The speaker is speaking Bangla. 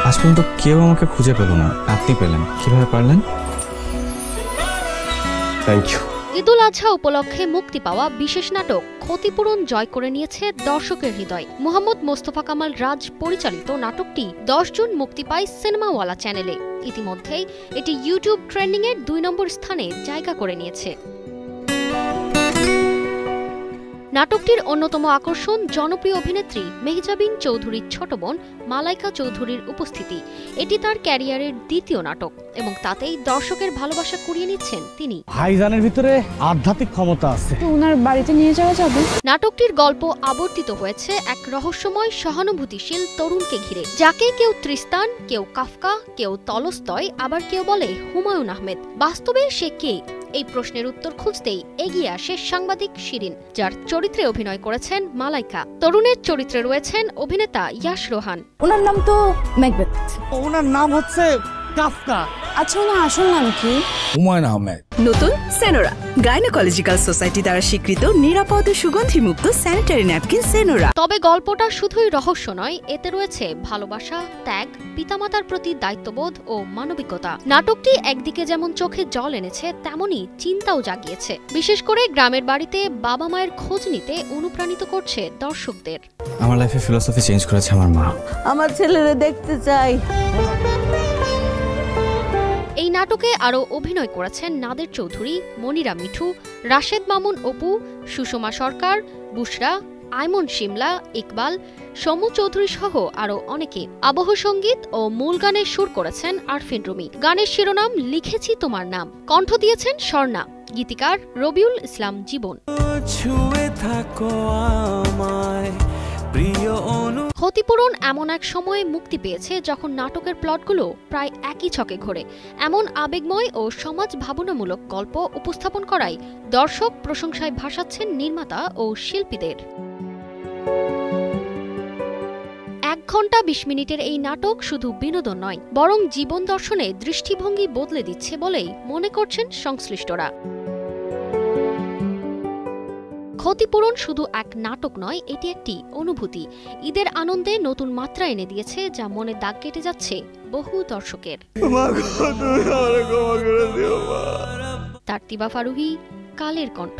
আজ পর্যন্ত কেউ আমাকে খুঁজে পেল না, আপনি পেলেন, কিভাবে পারলেন? Thank you. ঈদুল আজহা উপলক্ষে মুক্তি পাওয়া বিশেষ নাটক ক্ষতিপূরণ জয় করে নিয়েছে দর্শকের হৃদয়। মোহাম্মদ মোস্তফা কামাল রাজ পরিচালিত নাটকটি 10 জুন মুক্তি পায় সিনেমাওয়ালা চ্যানেলে। ইতিমধ্যেই এটি ইউটিউব ট্রেন্ডিং এর 2 নম্বর স্থানে জায়গা করে নিয়েছে। নাটকটির অন্যতম আকর্ষণ জনপ্রিয় অভিনেত্রী মেহজাবিন চৌধুরীর ছোট বোন মালাইকা চৌধুরীর উপস্থিতি। এটি তার ক্যারিয়ারের দ্বিতীয় নাটক এবং তাতেই দর্শকের ভালোবাসা কুড়িয়ে নিচ্ছেন তিনি। ভাইজানের ভিতরে আধ্যাত্মিক ক্ষমতা আছে, ওনার বাড়িতে নিয়ে যাওয়া যাবে। নাটকটির গল্প আবর্তিত হয়েছে এক রহস্যময় সহানুভূতিশীল তরুণকে ঘিরে, যাকে কেউ তৃস্তান, কেউ কাফকা, কেউ তলস্তয়, আবার কেউ বলে হুমায়ুন আহমেদ। বাস্তবে সে কে? এই প্রশ্নের উত্তর খুঁজতেই এগিয়ে আসে সাংবাদিক শিরিন, যার চরিত্রে অভিনয় করেছেন মালাইকা। তরুণের চরিত্রে রয়েছেন অভিনেতা ইয়াশ রোহান। ওনার নাম তো ম্যাকবেথ। ওনার নাম হচ্ছে কাফকা। আচ্ছা, ওনার আসল নাম কি? হুমায়ুন আহমেদ। নতুন সেনোরা, গাইনোকোলজিক্যাল সোসাইটি দ্বারা স্বীকৃত নিরাপদ ও সুগন্ধিমুক্ত স্যানিটারি ন্যাপকিন সেনোরা। তবে গল্পটা শুধুই রহস্য নয়, এতে রয়েছে ভালোবাসা, ত্যাগ, পিতামাতার প্রতি দায়িত্ববোধ ও মানবিকতা। নাটকটি একদিকে যেমন চোখে জল এনেছে, তেমনি চিন্তাও জাগিয়েছে। বিশেষ করে গ্রামের বাড়িতে বাবা মায়ের খোঁজ নিতে অনুপ্রাণিত করছে দর্শকদের। আমার লাইফে ফিলোসফি চেঞ্জ করেছে আমার মা। আমার ছেলেরে দেখতে চাই। এই নাটকে আরও অভিনয় করেছেন নাদের চৌধুরী, মনিরা মিঠু, রাশেদ মামুন অপু, সুষমা সরকার, বুশরা, আইমন শিমলা, ইকবাল, সমু চৌধুরী সহ আরও অনেকে। আবহ সঙ্গীত ও মূল গানের সুর করেছেন আরফিন রুমি। গানের শিরোনাম লিখেছি তোমার নাম, কণ্ঠ দিয়েছেন স্বর্ণা, গীতিকার রবিউল ইসলাম জীবন। ক্ষতিপূরণ এমন এক সময়ে মুক্তি পেয়েছে যখন নাটকের প্লটগুলো প্রায় একই ছকে ঘোরে। এমন আবেগময় ও সমাজ ভাবনামূলক গল্প উপস্থাপন করায় দর্শক প্রশংসায় ভাসাচ্ছেন নির্মাতা ও শিল্পীদের। 1 ঘন্টা 20 মিনিটের এই নাটক শুধু বিনোদন নয়, বরং জীবন দর্শনে দৃষ্টিভঙ্গি বদলে দিচ্ছে বলেই মনে করছেন সংশ্লিষ্টরা। ক্ষতিপূরণ শুধু এক নাটক নয়, এটি একটি অনুভূতি। ঈদের আনন্দে নতুন মাত্রা এনে দিয়েছে, যা মনে দাগ কেটে যাচ্ছে বহু দর্শকের। তারতিবা ফারুহি, কালের কণ্ঠ।